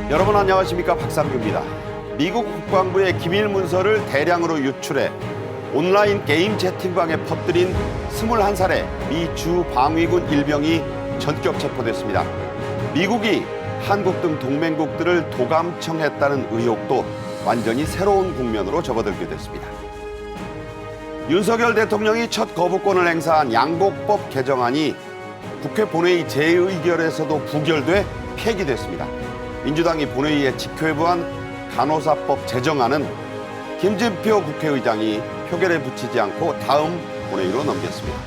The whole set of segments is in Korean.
여러분 안녕하십니까, 박상규입니다. 미국 국방부의 기밀 문서를 대량으로 유출해 온라인 게임 채팅방에 퍼뜨린 21살의 미 주방위군 일병이 전격 체포됐습니다. 미국이 한국 등 동맹국들을 도감청했다는 의혹도 완전히 새로운 국면으로 접어들게 됐습니다. 윤석열 대통령이 첫 거부권을 행사한 양곡법 개정안이 국회 본회의 재의결에서도 부결돼 폐기됐습니다. 민주당이 본회의에 직회부한 간호사법 제정안은 김진표 국회의장이 표결에 붙이지 않고 다음 본회의로 넘겼습니다.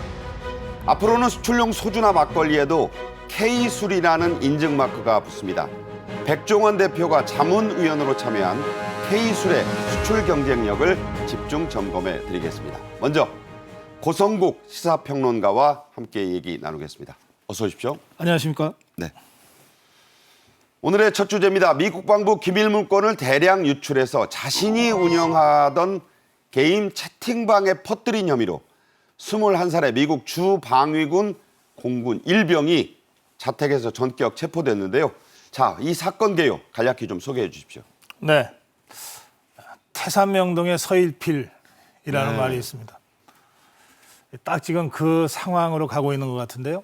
앞으로는 수출용 소주나 막걸리에도 K술이라는 인증마크가 붙습니다. 백종원 대표가 자문위원으로 참여한 K술의 수출 경쟁력을 집중 점검해 드리겠습니다. 먼저 고성국 시사평론가와 함께 얘기 나누겠습니다. 어서 오십시오. 안녕하십니까? 네. 오늘의 첫 주제입니다. 미 국방부 기밀 문건을 대량 유출해서 자신이 운영하던 게임 채팅방에 퍼뜨린 혐의로 21살의 미국 주방위군 공군 일병이 자택에서 전격 체포됐는데요. 자, 이 사건 개요 간략히 좀 소개해 주십시오. 네. 태산명동의 서일필이라는 말이 있습니다. 딱 지금 그 상황으로 가고 있는 것 같은데요.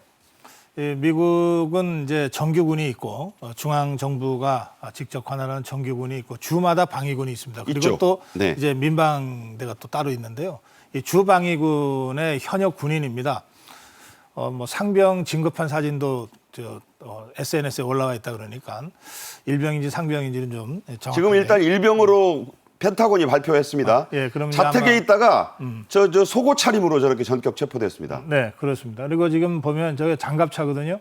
미국은 이제 정규군이 있고 중앙 정부가 직접 관할하는 정규군이 있고 주마다 방위군이 있습니다. 그리고 있죠. 또 네. 이제 민방대가 또 따로 있는데요. 이 주방위군의 현역 군인입니다. 뭐 상병 진급한 사진도 SNS에 올라와 있다 그러니까 일병인지 상병인지는 좀 정확하게. 지금 일단 일병으로 펜타곤이 발표했습니다. 예, 그럼 자택에 아마, 있다가 저 속옷 차림으로 저렇게 전격 체포됐습니다. 네, 그렇습니다. 그리고 지금 보면 저게 장갑차거든요.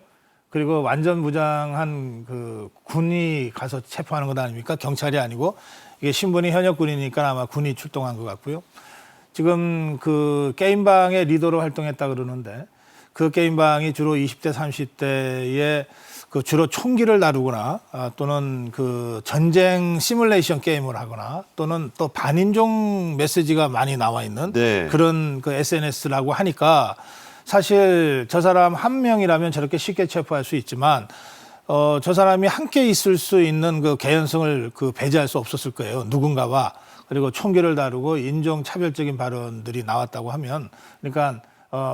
그리고 완전 무장한 그 군이 가서 체포하는 것 아닙니까? 경찰이 아니고 이게 신분이 현역 군이니까 아마 군이 출동한 것 같고요. 지금 그 게임방의 리더로 활동했다 그러는데 그 게임방이 주로 20대, 30대의 그 주로 총기를 다루거나 또는 그 전쟁 시뮬레이션 게임을 하거나 또는 또 반인종 메시지가 많이 나와 있는 네. 그런 그 SNS라고 하니까 사실 저 사람 한 명이라면 저렇게 쉽게 체포할 수 있지만 저 사람이 함께 있을 수 있는 그 개연성을 그 배제할 수 없었을 거예요. 누군가와. 그리고 총기를 다루고 인종 차별적인 발언들이 나왔다고 하면 그러니까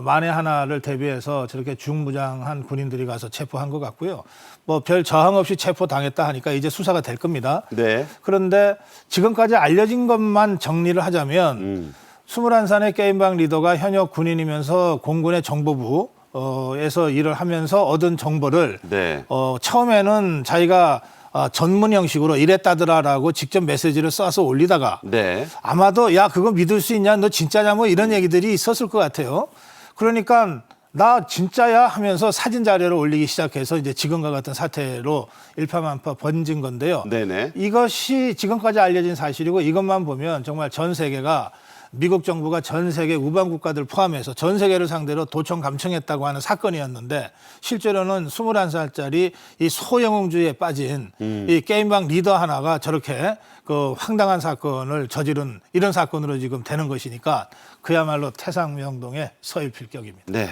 만에 하나를 대비해서 저렇게 중무장한 군인들이 가서 체포한 것 같고요. 뭐 별 저항 없이 체포당했다 하니까 이제 수사가 될 겁니다. 네. 그런데 지금까지 알려진 것만 정리를 하자면 21살의 게임방 리더가 현역 군인이면서 공군의 정보부에서 일을 하면서 얻은 정보를 네. 처음에는 자기가 전문 형식으로 이랬다더라라고 직접 메시지를 써서 올리다가 네. 아마도 야 그거 믿을 수 있냐 너 진짜냐 뭐 이런 얘기들이 있었을 것 같아요. 그러니까 나 진짜야 하면서 사진 자료를 올리기 시작해서 이제 지금과 같은 사태로 일파만파 번진 건데요. 네네. 이것이 지금까지 알려진 사실이고 이것만 보면 정말 전 세계가 미국 정부가 전 세계 우방 국가들 포함해서 전 세계를 상대로 도청 감청했다고 하는 사건이었는데 실제로는 21살짜리 이 소영웅주의에 빠진 이 게임방 리더 하나가 저렇게 그 황당한 사건을 저지른 이런 사건으로 지금 되는 것이니까 그야말로 태산명동의 서일필격입니다. 네.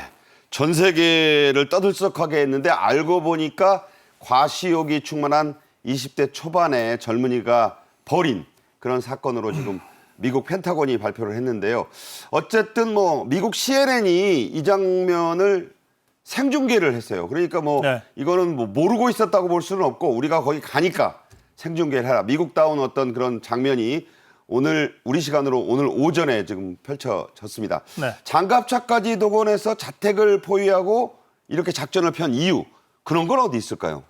전 세계를 떠들썩하게 했는데 알고 보니까 과시욕이 충만한 20대 초반의 젊은이가 벌인 그런 사건으로 지금 미국 펜타곤이 발표를 했는데요. 어쨌든 뭐 미국 CNN이 이 장면을 생중계를 했어요. 그러니까 뭐 네. 이거는 뭐 모르고 있었다고 볼 수는 없고 우리가 거기 가니까 생중계를 해라. 미국다운 어떤 그런 장면이 오늘 우리 시간으로 오늘 오전에 지금 펼쳐졌습니다. 네. 장갑차까지 동원해서 자택을 포위하고 이렇게 작전을 편 이유 그런 건 어디 있을까요?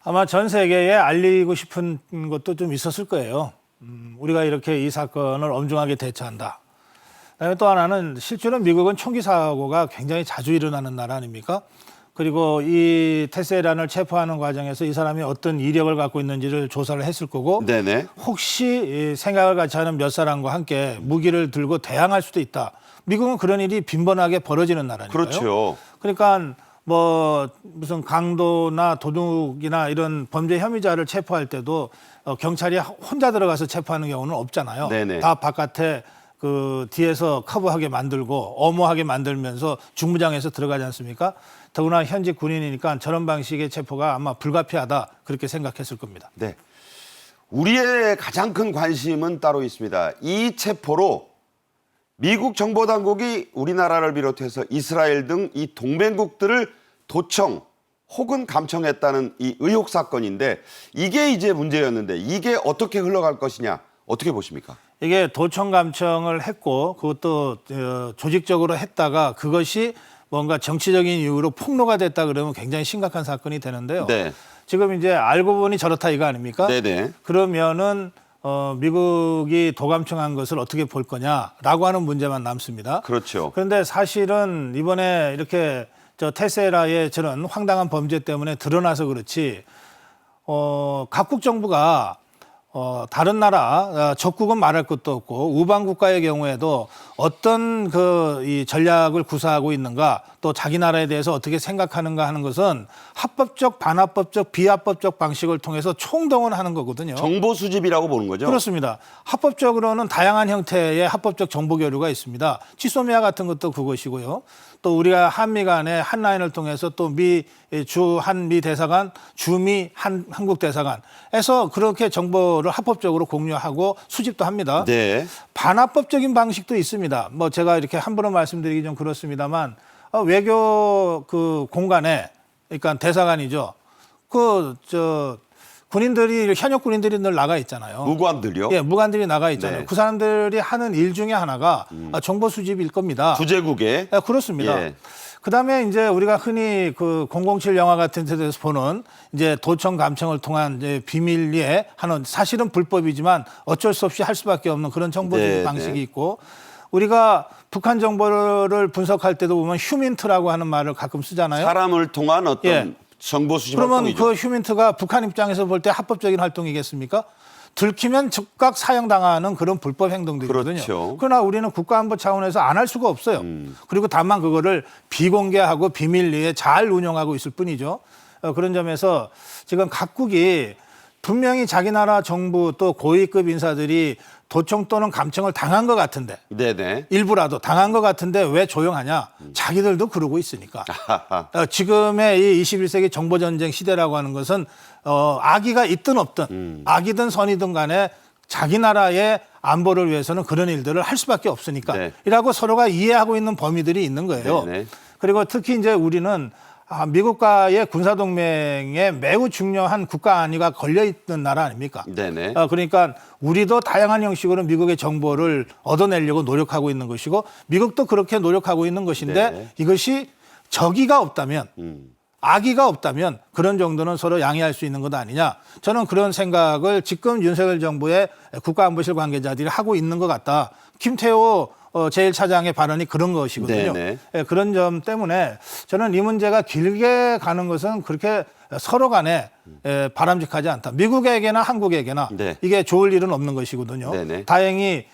아마 전 세계에 알리고 싶은 것도 좀 있었을 거예요. 우리가 이렇게 이 사건을 엄중하게 대처한다. 그다음에 또 하나는 실제로 미국은 총기 사고가 굉장히 자주 일어나는 나라 아닙니까? 그리고 이 테세란을 체포하는 과정에서 이 사람이 어떤 이력을 갖고 있는지를 조사를 했을 거고 네네. 혹시 생각을 같이 하는 몇 사람과 함께 무기를 들고 대항할 수도 있다. 미국은 그런 일이 빈번하게 벌어지는 나라니까요. 그렇죠. 그러니까 뭐 무슨 강도나 도둑이나 이런 범죄 혐의자를 체포할 때도 경찰이 혼자 들어가서 체포하는 경우는 없잖아요. 네네. 다 바깥에 그 뒤에서 커브하게 만들고 엄호하게 만들면서 중무장에서 들어가지 않습니까? 더구나 현직 군인이니까 저런 방식의 체포가 아마 불가피하다 그렇게 생각했을 겁니다. 네. 우리의 가장 큰 관심은 따로 있습니다. 이 체포로 미국 정보당국이 우리나라를 비롯해서 이스라엘 등 이 동맹국들을 도청 혹은 감청했다는 이 의혹 사건인데 이게 이제 문제였는데 이게 어떻게 흘러갈 것이냐 어떻게 보십니까? 이게 도청 감청을 했고 그것도 조직적으로 했다가 그것이 뭔가 정치적인 이유로 폭로가 됐다 그러면 굉장히 심각한 사건이 되는데요. 네. 지금 이제 알고 보니 저렇다 이거 아닙니까? 네네. 그러면은 미국이 도감청한 것을 어떻게 볼 거냐라고 하는 문제만 남습니다. 그렇죠. 그런데 사실은 이번에 이렇게 저 테세라의 저런 황당한 범죄 때문에 드러나서 그렇지 각국 정부가 다른 나라 적국은 말할 것도 없고 우방 국가의 경우에도 어떤 이 전략을 구사하고 있는가 또 자기 나라에 대해서 어떻게 생각하는가 하는 것은 합법적, 반합법적, 비합법적 방식을 통해서 총동원하는 거거든요. 정보 수집이라고 보는 거죠? 그렇습니다. 합법적으로는 다양한 형태의 합법적 정보 교류가 있습니다. 지소미아 같은 것도 그것이고요. 또 우리가 한미 간의 한라인을 통해서 또 한미 대사관, 한국 대사관에서 그렇게 정보를 합법적으로 공유하고 수집도 합니다. 네. 반합법적인 방식도 있습니다. 뭐 제가 이렇게 함부로 말씀드리기 좀 그렇습니다만 외교 그 공간에 그러니까 대사관이죠. 군인들이 현역 군인들이 늘 나가 있잖아요. 무관들요? 예, 무관들이 나가 있잖아요. 네. 그 사람들이 하는 일 중에 하나가 정보 수집일 겁니다. 주재국에. 예, 그렇습니다. 예. 그다음에 이제 우리가 흔히 그 007 영화 같은 데서 보는 이제 도청 감청을 통한 이제 비밀리에 하는 사실은 불법이지만 어쩔 수 없이 할 수밖에 없는 그런 정보 수집 네, 방식이 네. 있고 우리가 북한 정보를 분석할 때도 보면 휴민트라고 하는 말을 가끔 쓰잖아요. 사람을 통한 어떤 예. 정보 수집 그러면 활동이죠. 그 휴민트가 북한 입장에서 볼 때 합법적인 활동이겠습니까? 들키면 즉각 사형당하는 그런 불법 행동들이거든요. 그렇죠. 그러나 우리는 국가안보 차원에서 안 할 수가 없어요. 그리고 다만 그거를 비공개하고 비밀리에 잘 운영하고 있을 뿐이죠. 그런 점에서 지금 각국이 분명히 자기 나라 정부 또 고위급 인사들이 도청 또는 감청을 당한 것 같은데 네네. 일부라도 당한 것 같은데 왜 조용하냐? 자기들도 그러고 있으니까. 지금의 이 21세기 정보전쟁 시대라고 하는 것은 악의가 있든 없든 악이든 선이든 간에 자기 나라의 안보를 위해서는 그런 일들을 할 수밖에 없으니까 네. 이라고 서로가 이해하고 있는 범위들이 있는 거예요. 네네. 그리고 특히 이제 우리는 미국과의 군사동맹에 매우 중요한 국가 안위가 걸려있는 나라 아닙니까? 네네. 그러니까 우리도 다양한 형식으로 미국의 정보를 얻어내려고 노력하고 있는 것이고 미국도 그렇게 노력하고 있는 것인데 네. 이것이 적의가 없다면 악의가 없다면 그런 정도는 서로 양해할 수 있는 것 아니냐. 저는 그런 생각을 지금 윤석열 정부의 국가안보실 관계자들이 하고 있는 것 같다. 김태호 제1차장의 발언이 그런 것이거든요. 네네. 예, 그런 점 때문에 저는 이 문제가 길게 가는 것은 그렇게 서로 간에 바람직하지 않다. 미국에게나 한국에게나 네. 이게 좋을 일은 없는 것이거든요. 네네. 다행히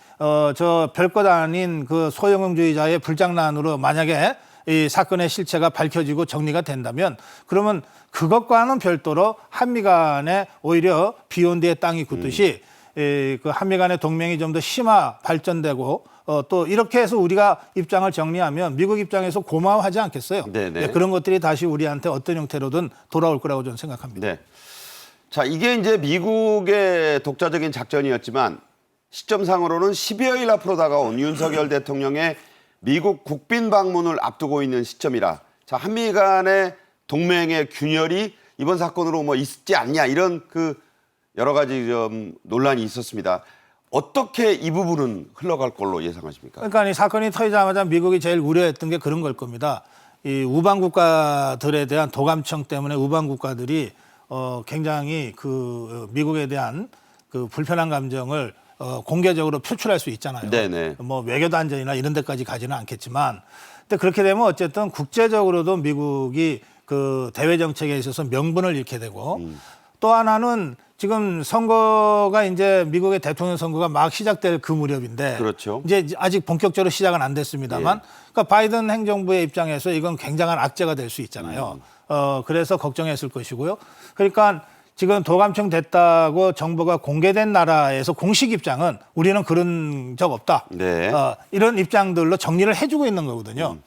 저 별것 아닌 그 소영웅주의자의 불장난으로 만약에 이 사건의 실체가 밝혀지고 정리가 된다면 그러면 그것과는 별도로 한미 간에 오히려 비온디의 땅이 굳듯이 그 한미 간의 동맹이 좀 더 심화 발전되고 또 이렇게 해서 우리가 입장을 정리하면 미국 입장에서 고마워하지 않겠어요? 네네. 네, 그런 것들이 다시 우리한테 어떤 형태로든 돌아올 거라고 저는 생각합니다. 네. 자, 이게 이제 미국의 독자적인 작전이었지만 시점상으로는 10여일 앞으로 다가온 윤석열 대통령의 미국 국빈 방문을 앞두고 있는 시점이라 자, 한미 간의 동맹의 균열이 이번 사건으로 뭐 있지 않냐 이런 그 여러 가지 좀 논란이 있었습니다. 어떻게 이 부분은 흘러갈 걸로 예상하십니까? 그러니까 이 사건이 터지자마자 미국이 제일 우려했던 게 그런 걸 겁니다. 이 우방 국가들에 대한 도감청 때문에 우방 국가들이 굉장히 그 미국에 대한 그 불편한 감정을 공개적으로 표출할 수 있잖아요. 네네. 뭐 외교단전이나 이런 데까지 가지는 않겠지만, 근데 그렇게 되면 어쨌든 국제적으로도 미국이 그 대외 정책에 있어서 명분을 잃게 되고 또 하나는 지금 선거가 이제 미국의 대통령 선거가 막 시작될 그 무렵인데 그렇죠. 이제 아직 본격적으로 시작은 안 됐습니다만 그러니까 바이든 행정부의 입장에서 이건 굉장한 악재가 될 수 있잖아요. 그래서 걱정했을 것이고요. 그러니까 지금 도감청 됐다고 정보가 공개된 나라에서 공식 입장은 우리는 그런 적 없다. 네. 이런 입장들로 정리를 해주고 있는 거거든요.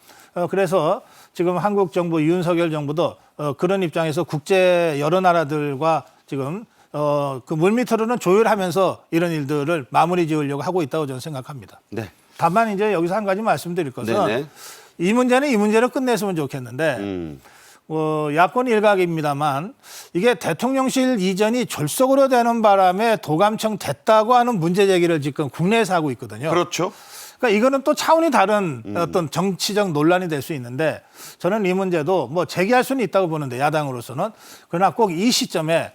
그래서 지금 한국 정부, 윤석열 정부도 그런 입장에서 국제 여러 나라들과 지금 그 물밑으로는 조율하면서 이런 일들을 마무리 지으려고 하고 있다고 저는 생각합니다. 네. 다만 이제 여기서 한 가지 말씀드릴 것은 네네. 이 문제는 이 문제로 끝냈으면 좋겠는데 야권 일각입니다만 이게 대통령실 이전이 졸속으로 되는 바람에 도감청 됐다고 하는 문제 제기를 지금 국내에서 하고 있거든요. 그렇죠. 그러니까 이거는 또 차원이 다른 어떤 정치적 논란이 될 수 있는데 저는 이 문제도 뭐 제기할 수는 있다고 보는데 야당으로서는 그러나 꼭 이 시점에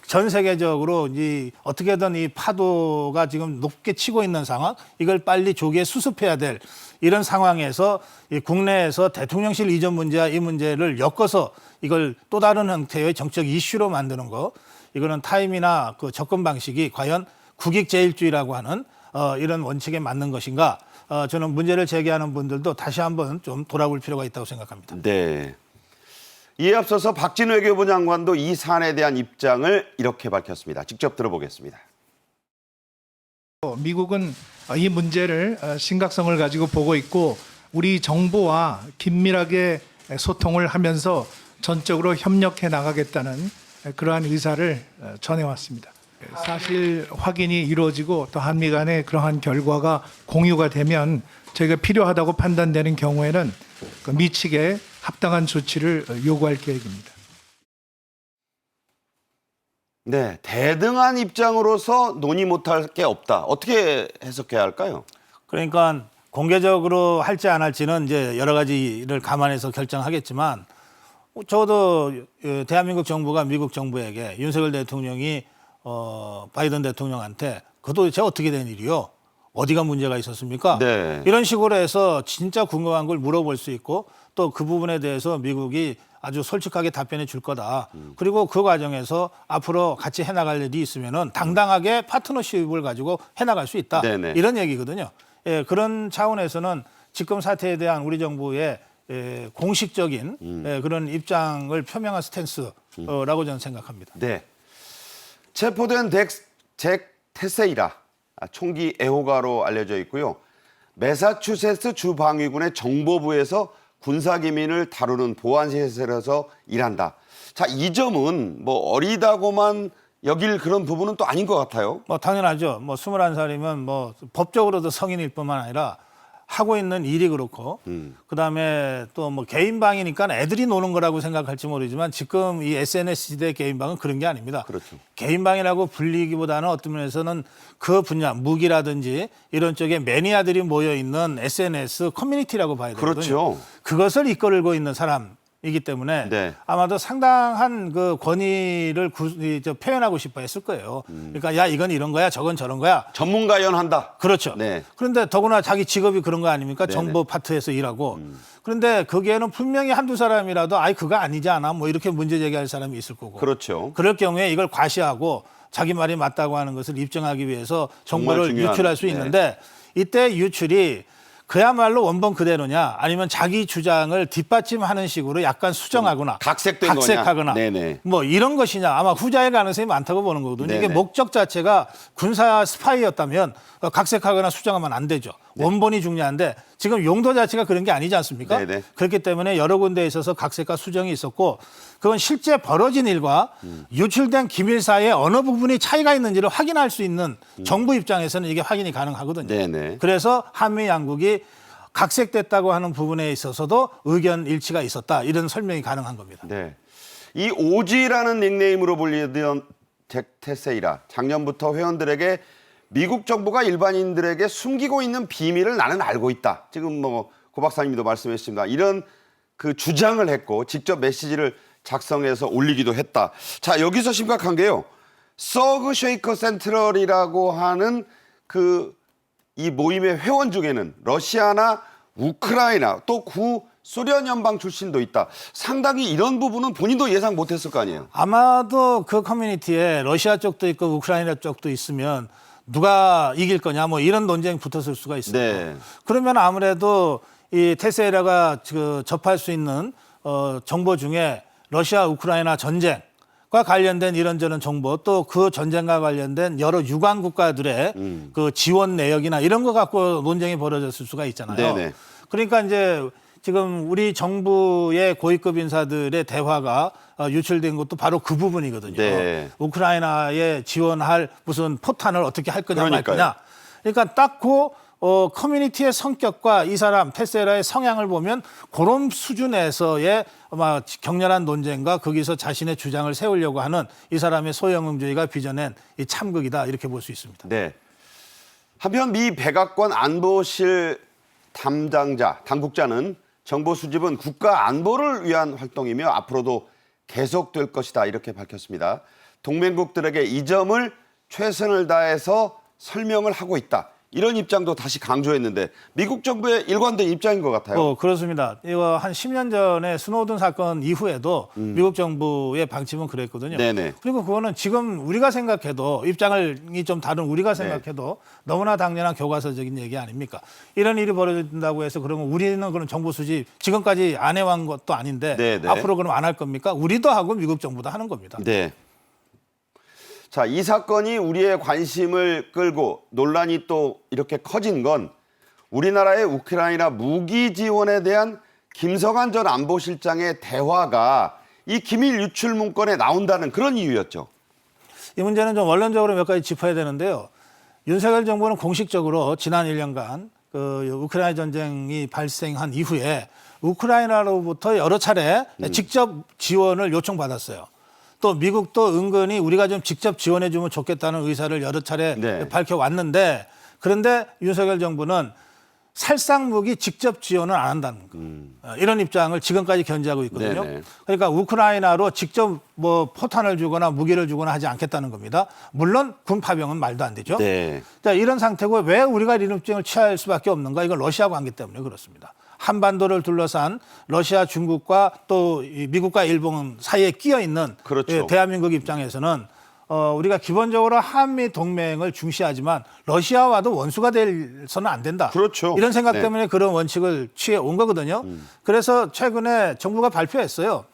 전 세계적으로 이 어떻게든 이 파도가 지금 높게 치고 있는 상황 이걸 빨리 조기에 수습해야 될 이런 상황에서 이 국내에서 대통령실 이전 문제와 이 문제를 엮어서 이걸 또 다른 형태의 정책 이슈로 만드는 거 이거는 타임이나 그 접근 방식이 과연 국익제일주의라고 하는 이런 원칙에 맞는 것인가? 저는 문제를 제기하는 분들도 다시 한번 좀 돌아볼 필요가 있다고 생각합니다. 네. 이에 앞서서 박진우 외교부 장관도 이 사안에 대한 입장을 이렇게 밝혔습니다. 직접 들어보겠습니다. 미국은 이 문제를 심각성을 가지고 보고 있고 우리 정부와 긴밀하게 소통을 하면서 전적으로 협력해 나가겠다는 그러한 의사를 전해왔습니다. 사실 확인이 이루어지고 또 한미 간의 그러한 결과가 공유가 되면 저희가 필요하다고 판단되는 경우에는 그 미측에 합당한 조치를 요구할 계획입니다. 네, 대등한 입장으로서 논의 못할 게 없다. 어떻게 해석해야 할까요? 그러니까 공개적으로 할지 안 할지는 이제 여러 가지를 감안해서 결정하겠지만 저도 대한민국 정부가 미국 정부에게 윤석열 대통령이 바이든 대통령한테 그거 도대체 어떻게 된 일이요? 어디가 문제가 있었습니까? 네. 이런 식으로 해서 진짜 궁금한 걸 물어볼 수 있고 또 그 부분에 대해서 미국이 아주 솔직하게 답변해 줄 거다. 그리고 그 과정에서 앞으로 같이 해나갈 일이 있으면은 당당하게 파트너십을 가지고 해나갈 수 있다. 네네. 이런 얘기거든요. 예, 그런 차원에서는 지금 사태에 대한 우리 정부의 공식적인 그런 입장을 표명한 스탠스라고 저는 생각합니다. 네. 체포된 잭 테세이라 총기 애호가로 알려져 있고요. 매사추세츠 주방위군의 정보부에서 군사기밀을 다루는 보안시설에서 일한다. 자, 이 점은 뭐 어리다고만 여길 그런 부분은 또 아닌 것 같아요. 뭐 당연하죠. 뭐 21살이면 뭐 법적으로도 성인일 뿐만 아니라 하고 있는 일이 그렇고 그다음에 또 뭐 개인방이니까 애들이 노는 거라고 생각할지 모르지만 지금 이 SNS 시대 개인방은 그런 게 아닙니다. 그렇죠. 개인방이라고 불리기보다는 어떤 면에서는 그 분야 무기라든지 이런 쪽에 매니아들이 모여 있는 SNS 커뮤니티라고 봐야 되거든요. 그렇죠. 그것을 이끌고 있는 사람이기 때문에 네. 아마도 상당한 그 권위를 표현하고 싶어 했을 거예요. 그러니까 야 이건 이런 거야 저건 저런 거야. 전문가 연한다. 그렇죠. 네. 그런데 더구나 자기 직업이 그런 거 아닙니까? 네네. 정보 파트에서 일하고. 그런데 거기에는 분명히 한두 사람이라도 아이 그거 아니지 않아? 뭐 이렇게 문제 제기할 사람이 있을 거고. 그렇죠. 그럴 경우에 이걸 과시하고 자기 말이 맞다고 하는 것을 입증하기 위해서 정보를 중요한, 유출할 수 네. 있는데 이때 유출이 그야말로 원본 그대로냐 아니면 자기 주장을 뒷받침하는 식으로 약간 수정하거나 각색된 각색하거나 거냐? 네네. 뭐 이런 것이냐 아마 후자의 가능성이 많다고 보는 거거든요. 네네. 이게 목적 자체가 군사 스파이였다면 각색하거나 수정하면 안 되죠. 원본이 중요한데 지금 용도 자체가 그런 게 아니지 않습니까? 네네. 그렇기 때문에 여러 군데에 있어서 각색과 수정이 있었고 그건 실제 벌어진 일과 유출된 기밀사의 어느 부분이 차이가 있는지를 확인할 수 있는 정부 입장에서는 이게 확인이 가능하거든요. 네네. 그래서 한미 양국이 각색됐다고 하는 부분에 있어서도 의견 일치가 있었다. 이런 설명이 가능한 겁니다. 네. 이 오지라는 닉네임으로 불리던 잭 테세이라 작년부터 회원들에게 미국 정부가 일반인들에게 숨기고 있는 비밀을 나는 알고 있다. 지금 뭐 고 박사님도 말씀하셨습니다. 이런 그 주장을 했고 직접 메시지를 작성해서 올리기도 했다. 자, 여기서 심각한 게요. 서그 쉐이커 센트럴이라고 하는 그 이 모임의 회원 중에는 러시아나 우크라이나 또 구 소련 연방 출신도 있다. 상당히 이런 부분은 본인도 예상 못했을 거 아니에요. 아마도 그 커뮤니티에 러시아 쪽도 있고 우크라이나 쪽도 있으면 누가 이길 거냐 뭐 이런 논쟁이 붙었을 수가 있어요. 네. 그러면 아무래도 이 테세라가 접할 수 있는 정보 중에 러시아 우크라이나 전쟁 관련된 이런저런 정보 또 그 전쟁과 관련된 여러 유관 국가들의 그 지원 내역이나 이런 거 갖고 논쟁이 벌어졌을 수가 있잖아요. 네네. 그러니까 이제 지금 우리 정부의 고위급 인사들의 대화가 유출된 것도 바로 그 부분이거든요. 네. 우크라이나에 지원할 무슨 포탄을 어떻게 할 거냐 말 그러니까요. 거냐. 그러니까 딱 그 커뮤니티의 성격과 이 사람 테세라의 성향을 보면 그런 수준에서의 아마 격렬한 논쟁과 거기서 자신의 주장을 세우려고 하는 이 사람의 소영응주의가 빚어낸 이 참극이다 이렇게 볼 수 있습니다. 네. 한편 미 백악관 안보실 당국자는 정보 수집은 국가 안보를 위한 활동이며 앞으로도 계속될 것이다 이렇게 밝혔습니다. 동맹국들에게 이 점을 최선을 다해서 설명을 하고 있다. 이런 입장도 다시 강조했는데 미국 정부의 일관된 입장인 것 같아요. 그렇습니다. 이거 한 10년 전에 스노든 사건 이후에도 미국 정부의 방침은 그랬거든요. 네네. 그리고 그거는 지금 우리가 생각해도 입장이 좀 다른 우리가 생각해도 너무나 당연한 교과서적인 얘기 아닙니까? 이런 일이 벌어진다고 해서 그러면 우리는 그런 정보 수집 지금까지 안 해온 것도 아닌데 네네. 앞으로 그럼 안 할 겁니까? 우리도 하고 미국 정부도 하는 겁니다. 네. 자, 이 사건이 우리의 관심을 끌고 논란이 또 이렇게 커진 건 우리나라의 우크라이나 무기 지원에 대한 김성한 전 안보실장의 대화가 이 기밀 유출 문건에 나온다는 그런 이유였죠. 이 문제는 좀 원론적으로 몇 가지 짚어야 되는데요. 윤석열 정부는 공식적으로 지난 1년간 그 우크라이나 전쟁이 발생한 이후에 우크라이나로부터 여러 차례 직접 지원을 요청받았어요. 또 미국도 은근히 우리가 좀 직접 지원해 주면 좋겠다는 의사를 여러 차례 네. 밝혀왔는데 그런데 윤석열 정부는 살상무기 직접 지원을 안 한다는 거. 이런 입장을 지금까지 견지하고 있거든요. 네네. 그러니까 우크라이나로 직접 뭐 포탄을 주거나 무기를 주거나 하지 않겠다는 겁니다. 물론 군 파병은 말도 안 되죠. 네. 자, 이런 상태고 왜 우리가 이런 입장을 취할 수밖에 없는가? 이건 러시아 관계 때문에 그렇습니다. 한반도를 둘러싼 러시아, 중국과 또 미국과 일본 사이에 끼어 있는 그렇죠. 대한민국 입장에서는 우리가 기본적으로 한미 동맹을 중시하지만 러시아와도 원수가 돼서는 안 된다. 그렇죠. 이런 생각 네. 때문에 그런 원칙을 취해 온 거거든요. 그래서 최근에 정부가 발표했어요.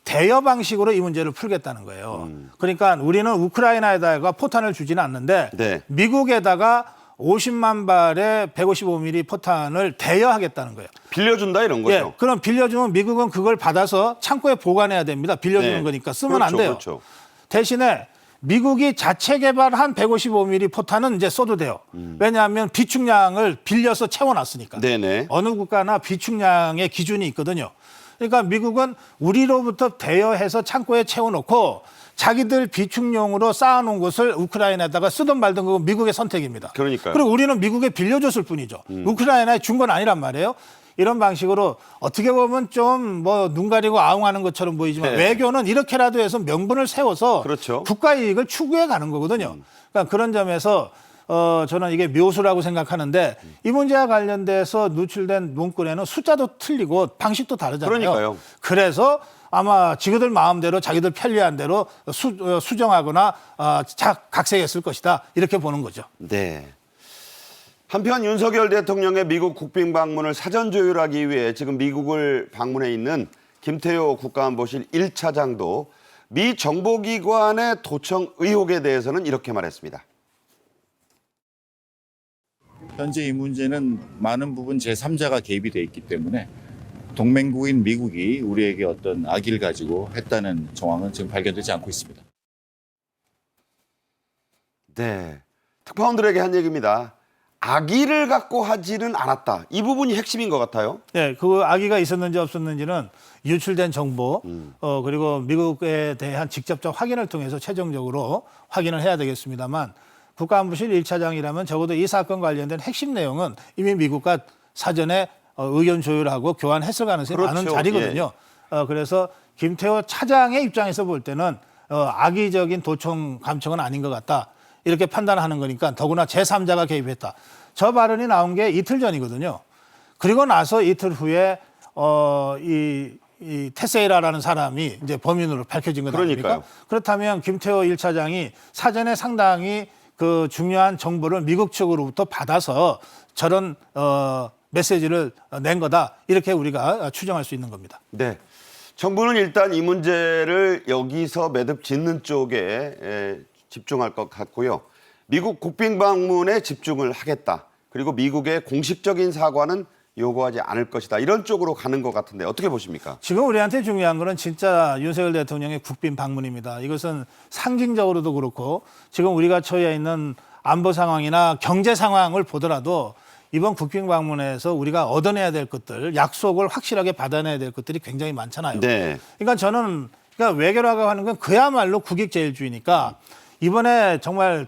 대여 방식으로 이 문제를 풀겠다는 거예요. 그러니까 우리는 우크라이나에다가 포탄을 주지는 않는데 네. 미국에다가 50만 발의 155mm 포탄을 대여하겠다는 거예요. 빌려준다 이런 거죠. 예, 그럼 빌려주면 미국은 그걸 받아서 창고에 보관해야 됩니다. 빌려주는 네. 거니까 쓰면 그렇죠, 안 돼요. 그렇죠. 대신에 미국이 자체 개발한 155mm 포탄은 이제 써도 돼요. 왜냐하면 비축량을 빌려서 채워놨으니까. 네네. 어느 국가나 비축량의 기준이 있거든요. 그러니까 미국은 우리로부터 대여해서 창고에 채워놓고 자기들 비축용으로 쌓아놓은 것을 우크라이나에다가 쓰든 말든 그건 미국의 선택입니다. 그러니까요. 그리고 우리는 미국에 빌려줬을 뿐이죠. 우크라이나에 준 건 아니란 말이에요. 이런 방식으로 어떻게 보면 좀 뭐 눈 가리고 아웅하는 것처럼 보이지만 네. 외교는 이렇게라도 해서 명분을 세워서 그렇죠. 국가 이익을 추구해 가는 거거든요. 그러니까 그런 점에서 저는 이게 묘수라고 생각하는데 이 문제와 관련돼서 누출된 문건에는 숫자도 틀리고 방식도 다르잖아요. 그러니까요. 그래서 아마 지그들 마음대로 자기들 편리한 대로 수정하거나 각색했을 것이다. 이렇게 보는 거죠. 네. 한편 윤석열 대통령의 미국 국빈 방문을 사전 조율하기 위해 지금 미국을 방문해 있는 김태호 국가안보실 1차장도 미 정보기관의 도청 의혹에 대해서는 이렇게 말했습니다. 현재 이 문제는 많은 부분 제3자가 개입이 돼 있기 때문에 동맹국인 미국이 우리에게 어떤 악의를 가지고 했다는 정황은 지금 발견되지 않고 있습니다. 네. 특파원들에게 한 얘기입니다. 악의를 갖고 하지는 않았다. 이 부분이 핵심인 것 같아요. 네, 그 악의가 있었는지 없었는지는 유출된 정보 그리고 미국에 대한 직접적 확인을 통해서 최종적으로 확인을 해야 되겠습니다만 국가안보실 1차장이라면 적어도 이 사건 관련된 핵심 내용은 이미 미국과 사전에 의견 조율하고 교환했을 가능성이 그렇죠. 많은 자리거든요. 그래서 김태호 차장의 입장에서 볼 때는 악의적인 도청 감청은 아닌 것 같다. 이렇게 판단하는 거니까 더구나 제3자가 개입했다. 저 발언이 나온 게 이틀 전이거든요. 그리고 나서 이틀 후에 이 테세이라라는 사람이 이제 범인으로 밝혀진 거 아닙니까? 그러니까요. 그렇다면 김태호 1차장이 사전에 상당히 그 중요한 정보를 미국 측으로부터 받아서 저런 메시지를 낸 거다. 이렇게 우리가 추정할 수 있는 겁니다. 네. 정부는 일단 이 문제를 여기서 매듭 짓는 쪽에 집중할 것 같고요. 미국 국빈 방문에 집중을 하겠다. 그리고 미국의 공식적인 사과는 요구하지 않을 것이다. 이런 쪽으로 가는 것 같은데 어떻게 보십니까? 지금 우리한테 중요한 거는 진짜 윤석열 대통령의 국빈 방문입니다. 이것은 상징적으로도 그렇고 지금 우리가 처해 있는 안보 상황이나 경제 상황을 보더라도 이번 국빈 방문에서 우리가 얻어내야 될 것들, 약속을 확실하게 받아내야 될 것들이 굉장히 많잖아요. 네. 그러니까 저는 외교라고 하는 건 그야말로 국익제일주의니까 이번에 정말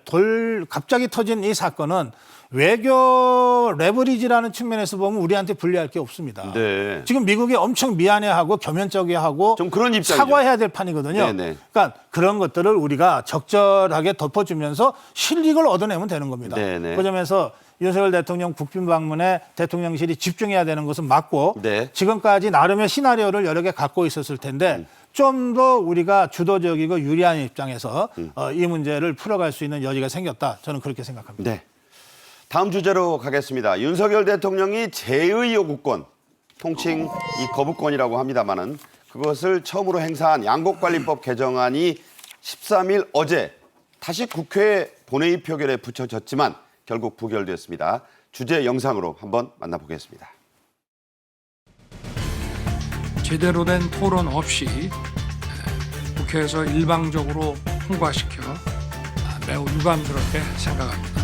갑자기 터진 이 사건은 외교 레버리지라는 측면에서 보면 우리한테 불리할 게 없습니다. 네. 지금 미국이 엄청 미안해하고 겸연쩍게하고 좀 그런 입장이죠. 사과해야 될 판이거든요. 네네. 그러니까 그런 것들을 우리가 적절하게 덮어주면서 실익을 얻어내면 되는 겁니다. 네네. 그 점에서 윤석열 대통령 국빈 방문에 대통령실이 집중해야 되는 것은 맞고 네. 지금까지 나름의 시나리오를 여러 개 갖고 있었을 텐데 좀 더 우리가 주도적이고 유리한 입장에서 이 문제를 풀어갈 수 있는 여지가 생겼다. 저는 그렇게 생각합니다. 네. 다음 주제로 가겠습니다. 윤석열 대통령이 제의 요구권, 통칭 이 거부권이라고 합니다마는 그것을 처음으로 행사한 양곡관리법 개정안이 13일 어제 다시 국회 본회의 표결에 붙여졌지만 결국 부결됐습니다. 주제 영상으로 한번 만나보겠습니다. 제대로 된 토론 없이 국회에서 일방적으로 통과시켜 매우 유감스럽게 생각합니다.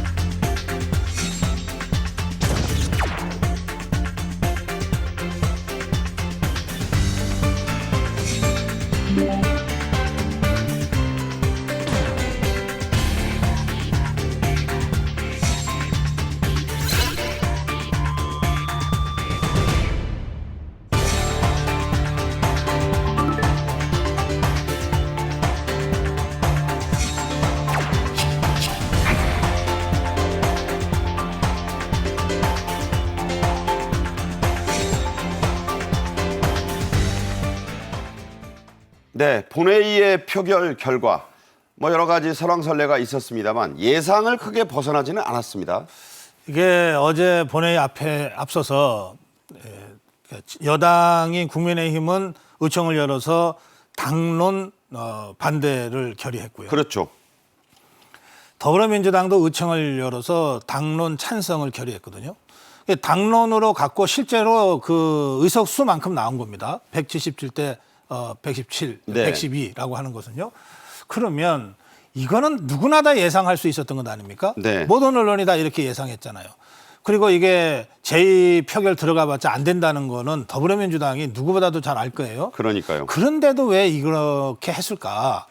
네, 본회의의 표결 결과 여러 가지 설왕설래가 있었습니다만 예상을 크게 벗어나지는 않았습니다. 이게 어제 본회의 앞서서 여당인 국민의힘은 의총을 열어서 당론 반대를 결의했고요. 그렇죠. 더불어민주당도 의총을 열어서 당론 찬성을 결의했거든요. 당론으로 갖고 실제로 그 의석수만큼 나온 겁니다. 177대 117, 네. 112라고 하는 것은요. 그러면 이거는 누구나 다 예상할 수 있었던 것 아닙니까? 네. 모든 언론이 다 이렇게 예상했잖아요. 그리고 이게 제2표결 들어가봤자 안 된다는 거는 더불어민주당이 누구보다도 잘 알 거예요. 그러니까요. 그런데도 왜 이렇게 했을까?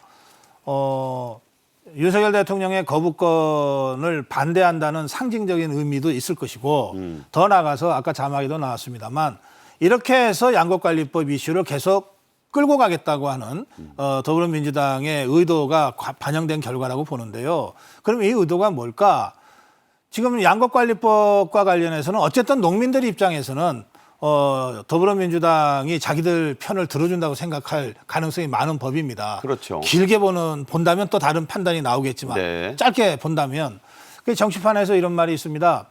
윤석열 대통령의 거부권을 반대한다는 상징적인 의미도 있을 것이고 더 나아가서 아까 자막에도 나왔습니다만 이렇게 해서 양곡관리법 이슈를 계속 끌고 가겠다고 하는 더불어민주당의 의도가 반영된 결과라고 보는데요. 그럼 이 의도가 뭘까? 지금 양곡관리법과 관련해서는 어쨌든 농민들 입장에서는 더불어민주당이 자기들 편을 들어준다고 생각할 가능성이 많은 법입니다. 그렇죠. 길게 본다면 또 다른 판단이 나오겠지만 네. 짧게 본다면 정치판에서 이런 말이 있습니다.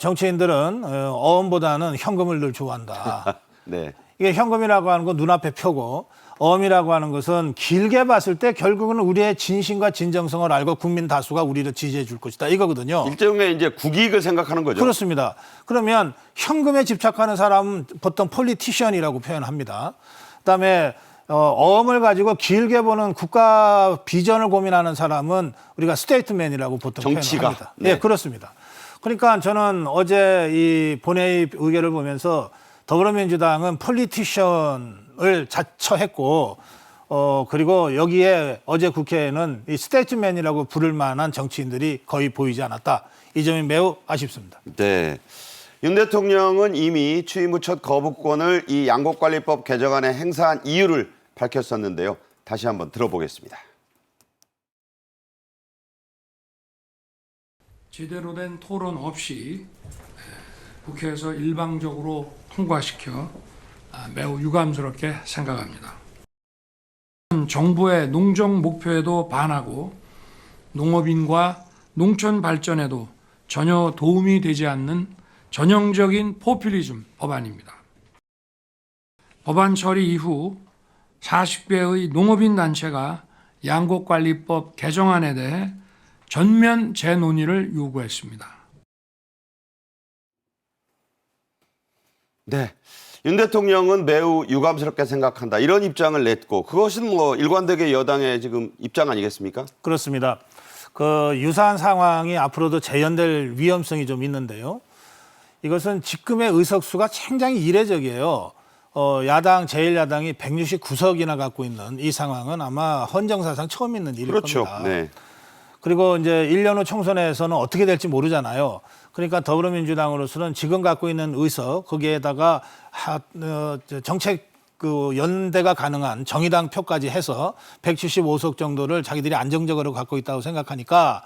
정치인들은 어음보다는 현금을 늘 좋아한다. 네. 이게 현금이라고 하는 건 눈앞에 펴고 어음이라고 하는 것은 길게 봤을 때 결국은 우리의 진심과 진정성을 알고 국민 다수가 우리를 지지해 줄 것이다. 이거거든요. 일종의 이제 국익을 생각하는 거죠. 그렇습니다. 그러면 현금에 집착하는 사람은 보통 폴리티션이라고 표현합니다. 그다음에 어음을 가지고 길게 보는 국가 비전을 고민하는 사람은 우리가 스테이트맨이라고 보통 정치가. 표현합니다. 네. 네, 그렇습니다. 그러니까 저는 어제 이 본회의 의결을 보면서 더불어민주당은 폴리티션을 자처했고 그리고 여기에 어제 국회에는 이 스테이트맨이라고 부를 만한 정치인들이 거의 보이지 않았다. 이 점이 매우 아쉽습니다. 네. 윤 대통령은 이미 취임 후 첫 거부권을 이 양곡관리법 개정안에 행사한 이유를 밝혔었는데요. 다시 한번 들어보겠습니다. 제대로 된 토론 없이 국회에서 일방적으로 통과시켜 매우 유감스럽게 생각합니다. 정부의 농정 목표에도 반하고 농업인과 농촌 발전에도 전혀 도움이 되지 않는 전형적인 포퓰리즘 법안입니다. 법안 처리 이후 40개의 농업인 단체가 양곡관리법 개정안에 대해 전면 재논의를 요구했습니다. 네. 윤 대통령은 매우 유감스럽게 생각한다. 이런 입장을 냈고 그것은 뭐 일관되게 여당의 지금 입장 아니겠습니까? 그렇습니다. 그 유사한 상황이 앞으로도 재현될 위험성이 좀 있는데요. 이것은 지금의 의석수가 굉장히 이례적이에요. 야당, 제1야당이 169석이나 갖고 있는 이 상황은 아마 헌정사상 처음 있는 일일 그렇죠. 겁니다. 네. 그리고 이제 1년 후 총선에서는 어떻게 될지 모르잖아요. 그러니까 더불어민주당으로서는 지금 갖고 있는 의석 거기에다가 정책 그 연대가 가능한 정의당 표까지 해서 175석 정도를 자기들이 안정적으로 갖고 있다고 생각하니까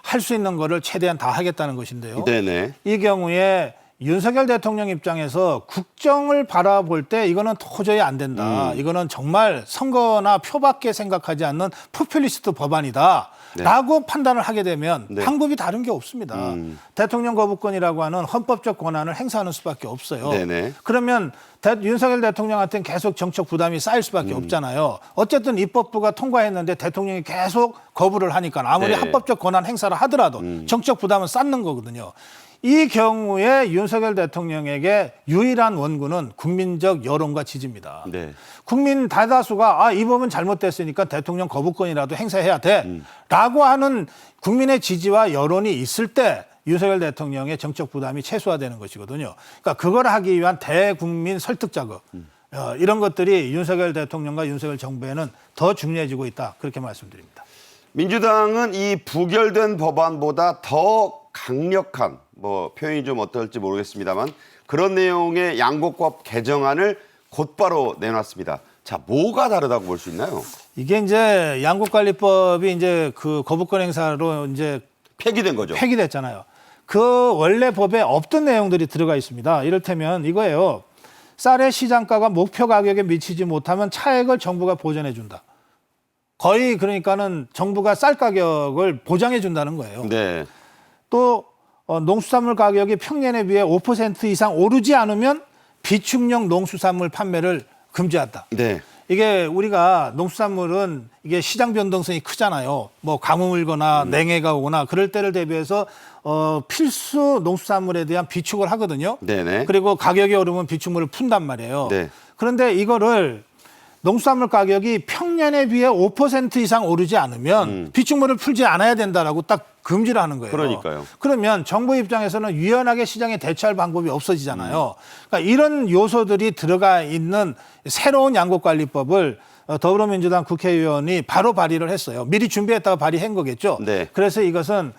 할 수 있는 거를 최대한 다 하겠다는 것인데요. 네네. 이 경우에 윤석열 대통령 입장에서 국정을 바라볼 때 이거는 도저히 안 된다. 이거는 정말 선거나 표밖에 생각하지 않는 포퓰리스트 법안이다. 네. 라고 판단을 하게 되면 네. 방법이 다른 게 없습니다. 대통령 거부권이라고 하는 헌법적 권한을 행사하는 수밖에 없어요. 네네. 그러면 윤석열 대통령한테는 계속 정책 부담이 쌓일 수밖에 없잖아요. 어쨌든 입법부가 통과했는데 대통령이 계속 거부를 하니까 아무리 네. 합법적 권한 행사를 하더라도 정책 부담은 쌓는 거거든요. 이 경우에 윤석열 대통령에게 유일한 원군은 국민적 여론과 지지입니다. 네. 국민 다다수가 이 법은 잘못됐으니까 대통령 거부권이라도 행사해야 돼라고 하는 국민의 지지와 여론이 있을 때 윤석열 대통령의 정책 부담이 최소화되는 것이거든요. 그러니까 그걸 하기 위한 대국민 설득 작업 이런 것들이 윤석열 대통령과 윤석열 정부에는 더 중요해지고 있다. 그렇게 말씀드립니다. 민주당은 이 부결된 법안보다 더 강력한 뭐 표현이 좀 어떨지 모르겠습니다만 그런 내용의 양곡법 개정안을 곧바로 내놨습니다. 자, 뭐가 다르다고 볼 수 있나요? 이게 이제 양곡관리법이 이제 그 거부권 행사로 이제 폐기된 거죠. 폐기됐잖아요. 그 원래 법에 없던 내용들이 들어가 있습니다. 이를테면 이거예요. 쌀의 시장가가 목표 가격에 미치지 못하면 차액을 정부가 보전해 준다. 거의 그러니까는 정부가 쌀 가격을 보장해 준다는 거예요. 네. 또 농수산물 가격이 평년에 비해 5% 이상 오르지 않으면 비축용 농수산물 판매를 금지한다. 네. 이게 우리가 농수산물은 이게 시장 변동성이 크잖아요. 뭐 가뭄 일거나 냉해가 오거나 그럴 때를 대비해서 필수 농수산물에 대한 비축을 하거든요. 네네. 그리고 가격이 오르면 비축물을 푼단 말이에요. 네. 그런데 이거를 농수산물 가격이 평년에 비해 5% 이상 오르지 않으면 비축물을 풀지 않아야 된다라고 딱 금지를 하는 거예요. 그러니까요. 그러면 정부 입장에서는 유연하게 시장에 대처할 방법이 없어지잖아요. 그러니까 이런 요소들이 들어가 있는 새로운 양곡관리법을 더불어민주당 국회의원이 바로 발의를 했어요. 미리 준비했다가 발의한 거겠죠. 네. 그래서 이것은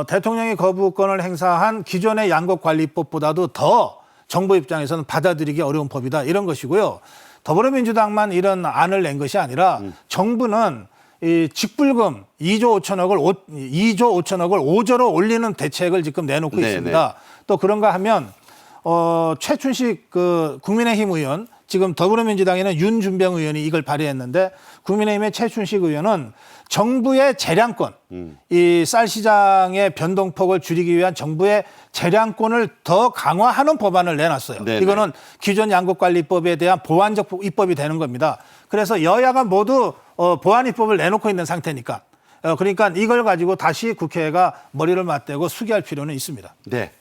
대통령이 거부권을 행사한 기존의 양곡관리법보다도 더 정부 입장에서는 받아들이기 어려운 법이다. 이런 것이고요. 더불어민주당만 이런 안을 낸 것이 아니라 정부는 이 직불금 2조 5천억을 5조로 올리는 대책을 지금 내놓고 네네. 있습니다. 또 그런가 하면 최춘식 그 국민의힘 의원, 지금 더불어민주당에는 윤준병 의원이 이걸 발의했는데 국민의힘의 최춘식 의원은 정부의 재량권, 이 쌀 시장의 변동폭을 줄이기 위한 정부의 재량권을 더 강화하는 법안을 내놨어요. 네네. 이거는 기존 양곡관리법에 대한 보완적 입법이 되는 겁니다. 그래서 여야가 모두 보완 입법을 내놓고 있는 상태니까. 그러니까 이걸 가지고 다시 국회가 머리를 맞대고 수기할 필요는 있습니다. 네.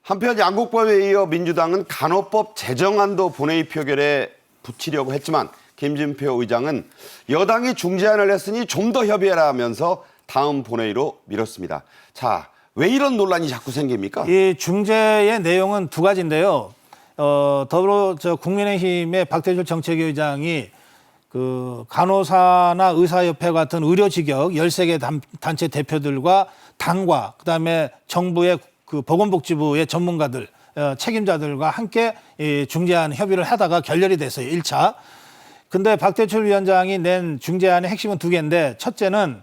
한편 양곡법에 이어 민주당은 간호법 제정안도 본회의 표결에 붙이려고 했지만 김진표 의장은 여당이 중재안을 냈으니 좀 더 협의해라 하면서 다음 본회의로 미뤘습니다. 자, 왜 이런 논란이 자꾸 생깁니까? 이 중재의 내용은 두 가지인데요. 국민의힘의 박대출 정책위의장이 그 간호사나 의사협회 같은 의료직역 13개 단체 대표들과 당과 그다음에 정부의 그 보건복지부의 전문가들, 책임자들과 함께 이 중재안 협의를 하다가 결렬이 됐어요. 1차. 근데 박대출 위원장이 낸 중재안의 핵심은 두 개인데 첫째는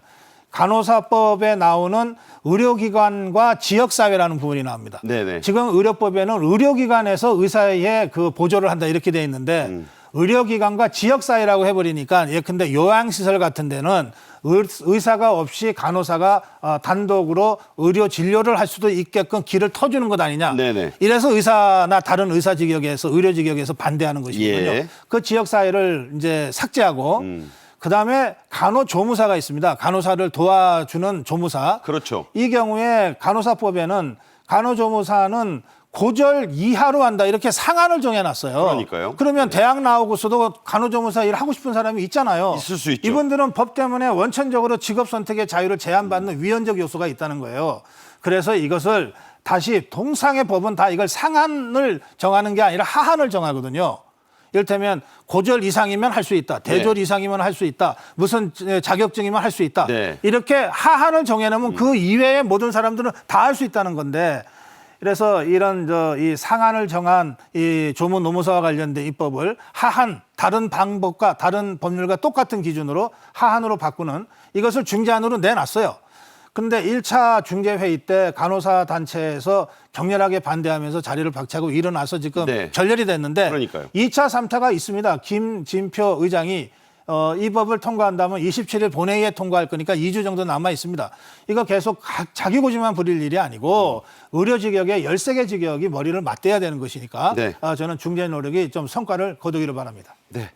간호사법에 나오는 의료기관과 지역사회라는 부분이 나옵니다. 네네. 지금 의료법에는 의료기관에서 의사의 그 보조를 한다 이렇게 돼 있는데 의료기관과 지역사회라고 해버리니까 예컨대 요양시설 같은 데는 의사가 없이 간호사가 단독으로 의료 진료를 할 수도 있게끔 길을 터주는 것 아니냐. 네네. 이래서 의사나 다른 의사 직역에서 의료 직역에서 반대하는 것이거든요. 예. 그 지역사회를 이제 삭제하고 그다음에 간호조무사가 있습니다. 간호사를 도와주는 조무사. 그렇죠. 이 경우에 간호사법에는 간호조무사는 고졸 이하로 한다 이렇게 상한을 정해놨어요. 그러니까요. 그러면 대학 나오고서도 간호조무사 일 하고 싶은 사람이 있잖아요. 있을 수 있죠. 이분들은 법 때문에 원천적으로 직업 선택의 자유를 제한받는 위헌적 요소가 있다는 거예요. 그래서 이것을 다시 동상의 법은 다 이걸 상한을 정하는 게 아니라 하한을 정하거든요. 이를테면 고졸 이상이면 할 수 있다. 대졸 네. 이상이면 할 수 있다. 무슨 자격증이면 할 수 있다. 네. 이렇게 하한을 정해놓으면 그 이외의 모든 사람들은 다 할 수 있다는 건데 그래서 이런 이 상한을 정한 이 조무 노무사와 관련된 입법을 하한 다른 방법과 다른 법률과 똑같은 기준으로 하한으로 바꾸는 이것을 중재안으로 내놨어요. 그런데 1차 중재회의 때 간호사 단체에서 격렬하게 반대하면서 자리를 박차고 일어나서 지금 네. 결렬이 됐는데 그러니까요. 2차, 3차가 있습니다. 김진표 의장이 이 법을 통과한다면 27일 본회의에 통과할 거니까 2주 정도 남아 있습니다. 이거 계속 자기 고집만 부릴 일이 아니고 의료 직역의 13개 직역이 머리를 맞대야 되는 것이니까 네. 저는 중재 노력이 좀 성과를 거두기를 바랍니다. 네.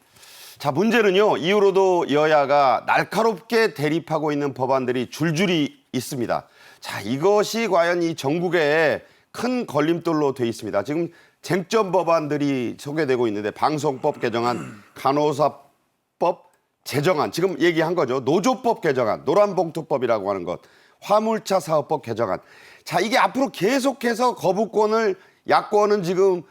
자, 문제는요. 이후로도 여야가 날카롭게 대립하고 있는 법안들이 줄줄이 있습니다. 자, 이것이 과연 이 전국에 큰 걸림돌로 돼 있습니다. 지금 쟁점 법안들이 소개되고 있는데 방송법 개정안, 간호사법 제정안, 지금 얘기한 거죠. 노조법 개정안, 노란봉투법이라고 하는 것, 화물차 사업법 개정안. 자, 이게 앞으로 계속해서 거부권을 야권은 지금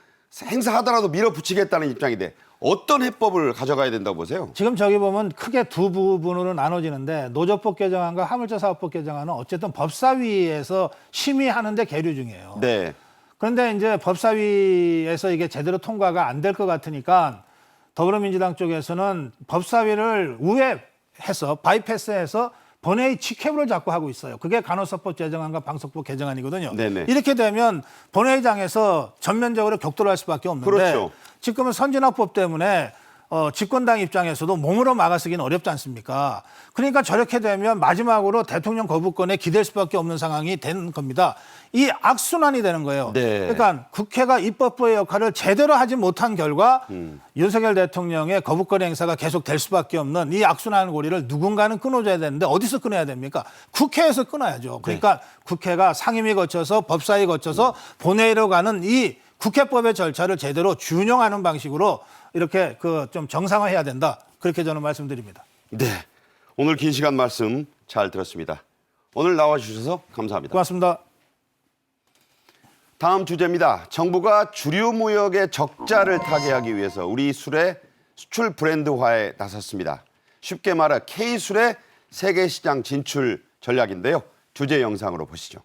행사하더라도 밀어붙이겠다는 입장인데 어떤 해법을 가져가야 된다고 보세요? 지금 저기 보면 크게 두 부분으로 나눠지는데 노조법 개정안과 화물차 사업법 개정안은 어쨌든 법사위에서 심의하는데 계류 중이에요. 네. 그런데 이제 법사위에서 이게 제대로 통과가 안 될 것 같으니까 더불어민주당 쪽에서는 법사위를 우회해서 바이패스해서 본회의 직회부를 자꾸 하고 있어요. 그게 간호사법 제정안과 방송법 개정안이거든요. 네네. 이렇게 되면 본회의장에서 전면적으로 격돌할 수밖에 없는데 그렇죠. 지금은 선진화법 때문에 집권당 입장에서도 몸으로 막아서기는 어렵지 않습니까? 그러니까 저렇게 되면 마지막으로 대통령 거부권에 기댈 수밖에 없는 상황이 된 겁니다. 이 악순환이 되는 거예요. 네. 그러니까 국회가 입법부의 역할을 제대로 하지 못한 결과 윤석열 대통령의 거부권 행사가 계속 될 수밖에 없는 이 악순환 고리를 누군가는 끊어줘야 되는데 어디서 끊어야 됩니까? 국회에서 끊어야죠. 그러니까 국회가 상임위 거쳐서 법사위 거쳐서 본회의로 가는 이 국회법의 절차를 제대로 준용하는 방식으로 이렇게 좀 정상화해야 된다. 그렇게 저는 말씀드립니다. 네. 오늘 긴 시간 말씀 잘 들었습니다. 오늘 나와주셔서 감사합니다. 고맙습니다. 다음 주제입니다. 정부가 주류 무역의 적자를 타개하기 위해서 우리 술의 수출 브랜드화에 나섰습니다. 쉽게 말해 K술의 세계 시장 진출 전략인데요. 주제 영상으로 보시죠.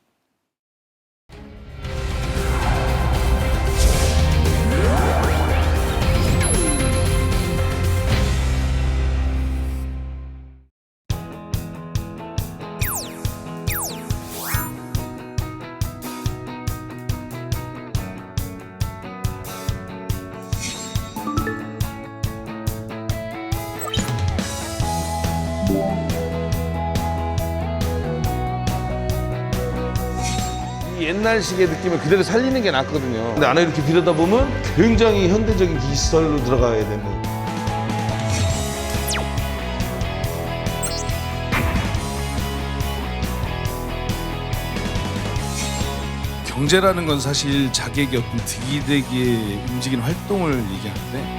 이 옛날식의 느낌을 그대로 살리는 게 낫거든요. 근데 안에 이렇게 들여다보면 굉장히 현대적인 기술로 들어가야 되는. 경제라는 건 사실 자객의 어떤 득이 되기에 움직이는 활동을 얘기하는데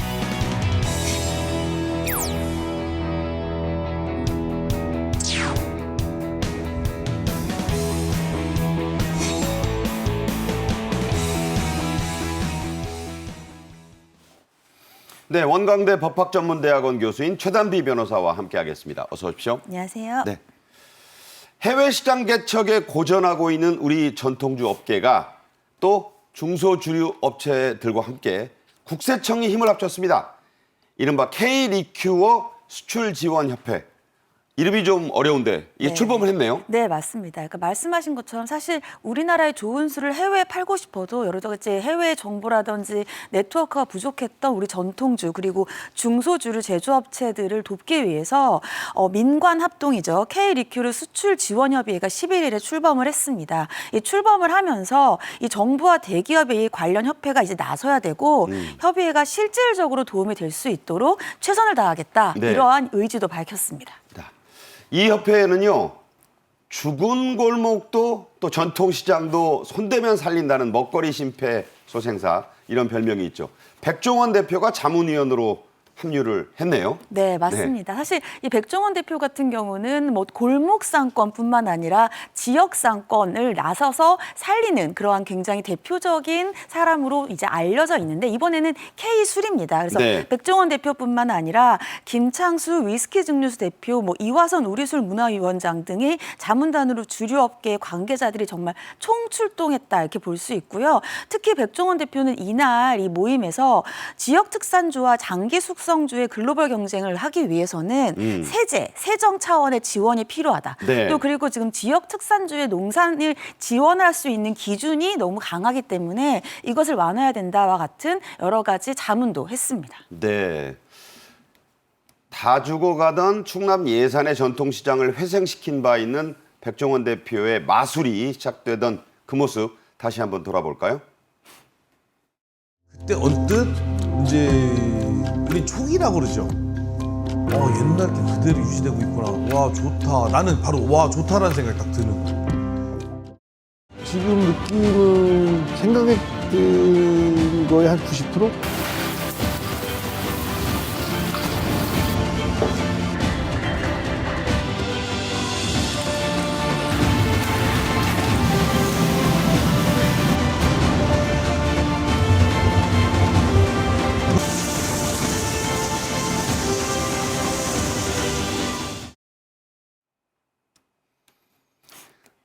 네, 원광대 법학전문대학원 교수인 최단비 변호사와 함께하겠습니다. 어서 오십시오. 안녕하세요. 네. 해외 시장 개척에 고전하고 있는 우리 전통주 업계가 또 중소주류 업체들과 함께 국세청이 힘을 합쳤습니다. 이른바 K-리큐어 수출지원협회. 이름이 좀 어려운데 이게 네. 출범을 했네요. 네, 맞습니다. 그러니까 말씀하신 것처럼 사실 우리나라의 좋은 술을 해외에 팔고 싶어도 여러 가지 해외 정보라든지 네트워크가 부족했던 우리 전통주 그리고 중소주류 제조업체들을 돕기 위해서 민관 합동이죠. K-리큐르 수출 지원 협의회가 11일에 출범을 했습니다. 이 출범을 하면서 이 정부와 대기업의 이 관련 협회가 이제 나서야 되고 협의회가 실질적으로 도움이 될 수 있도록 최선을 다하겠다. 네. 이러한 의지도 밝혔습니다. 이 협회에는요. 죽은 골목도 또 전통시장도 손대면 살린다는 먹거리 심폐소생사 이런 별명이 있죠. 백종원 대표가 자문위원으로 합류를 했네요. 네, 맞습니다. 사실 이 백종원 대표 같은 경우는 뭐 골목 상권뿐만 아니라 지역 상권을 나서서 살리는 그러한 굉장히 대표적인 사람으로 이제 알려져 있는데 이번에는 K술입니다. 그래서 네. 백종원 대표뿐만 아니라 김창수 위스키 증류수 대표, 뭐 이화선 우리술 문화위원장 등의 자문단으로 주류업계 관계자들이 정말 총출동했다 이렇게 볼 수 있고요. 특히 백종원 대표는 이날 이 모임에서 지역 특산주와 장기 숙성주의 글로벌 경쟁을 하기 위해서는 세제, 세정 차원의 지원이 필요하다. 네. 또 그리고 지금 지역 특산주의 농산을 지원할 수 있는 기준이 너무 강하기 때문에 이것을 완화해야 된다와 같은 여러 가지 자문도 했습니다. 네. 다 죽어가던 충남 예산의 전통시장을 회생시킨 바 있는 백종원 대표의 마술이 시작되던 그 모습 다시 한번 돌아볼까요? 그때 언뜻 이제 우리 촉이라고 그러죠. 옛날 게 그대로 유지되고 있구나. 와 좋다. 나는 바로 와 좋다라는 생각이 딱 드는 거예요. 지금 느낌은 생각했던 거의 한 90%?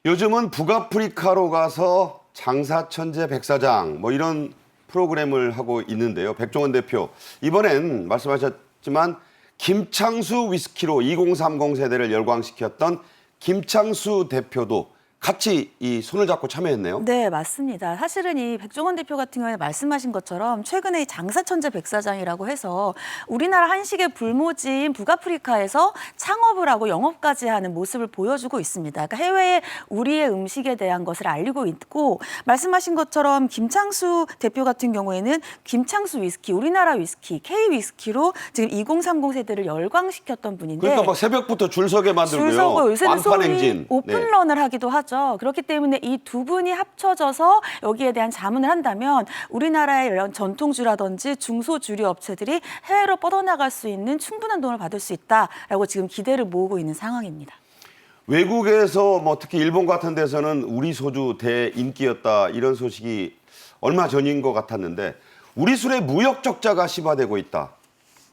요즘은 북아프리카로 가서 장사천재 백사장 뭐 이런 프로그램을 하고 있는데요. 백종원 대표 이번엔 말씀하셨지만 김창수 위스키로 2030 세대를 열광시켰던 김창수 대표도 같이 이 손을 잡고 참여했네요. 네, 맞습니다. 사실은 이 백종원 대표 같은 경우에 말씀하신 것처럼 최근에 이 장사천재 백사장이라고 해서 우리나라 한식의 불모지인 북아프리카에서 창업을 하고 영업까지 하는 모습을 보여주고 있습니다. 그러니까 해외에 우리의 음식에 대한 것을 알리고 있고 말씀하신 것처럼 김창수 대표 같은 경우에는 김창수 위스키, 우리나라 위스키, K 위스키로 지금 2030 세대를 열광시켰던 분인데 그러니까 막 새벽부터 줄 서게 만들고요. 줄 서고 요새는 완판 소위 행진. 오픈런을 하기도 하죠. 그렇기 때문에 이 두 분이 합쳐져서 여기에 대한 자문을 한다면 우리나라의 이런 전통주라든지 중소주류 업체들이 해외로 뻗어나갈 수 있는 충분한 도움을 받을 수 있다라고 지금 기대를 모으고 있는 상황입니다. 외국에서 뭐 특히 일본 같은 데서는 우리 소주 대인기였다 이런 소식이 얼마 전인 것 같았는데 우리 술의 무역 적자가 심화되고 있다.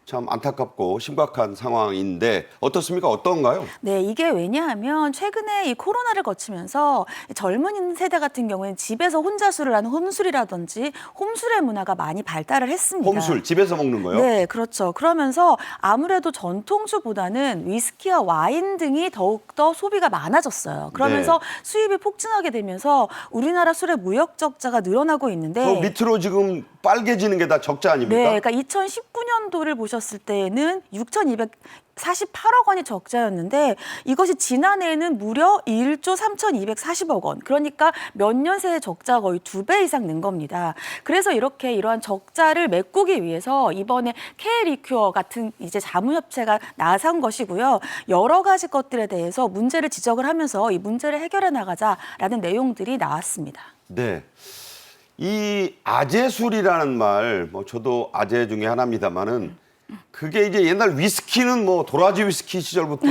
참 안타깝고 심각한 상황인데 어떻습니까? 어떤가요? 네, 이게 왜냐하면 최근에 이 코로나를 거치면서 젊은 세대 같은 경우에는 집에서 혼자 술을 하는 홈술이라든지 홈술의 문화가 많이 발달을 했습니다. 홈술, 집에서 먹는 거요? 네, 그렇죠. 그러면서 아무래도 전통주보다는 위스키와 와인 등이 더욱더 소비가 많아졌어요. 그러면서 네. 수입이 폭증하게 되면서 우리나라 술의 무역 적자가 늘어나고 있는데 그 밑으로 지금 빨개지는 게 다 적자 아닙니까? 네, 그러니까 2019년도를 보셨을 때에는 6,248억 원이 적자였는데 이것이 지난해에는 무려 1조 3,240억 원. 그러니까 몇 년 새의 적자가 거의 2배 이상 는 겁니다. 그래서 이러한 적자를 메꾸기 위해서 이번에 K-리큐어 같은 이제 자문협체가 나선 것이고요. 여러 가지 것들에 대해서 문제를 지적을 하면서 이 문제를 해결해 나가자라는 내용들이 나왔습니다. 네. 이 아재술이라는 말, 뭐 저도 아재 중에 하나입니다만은 그게 이제 옛날 위스키는 뭐 도라지 위스키 시절부터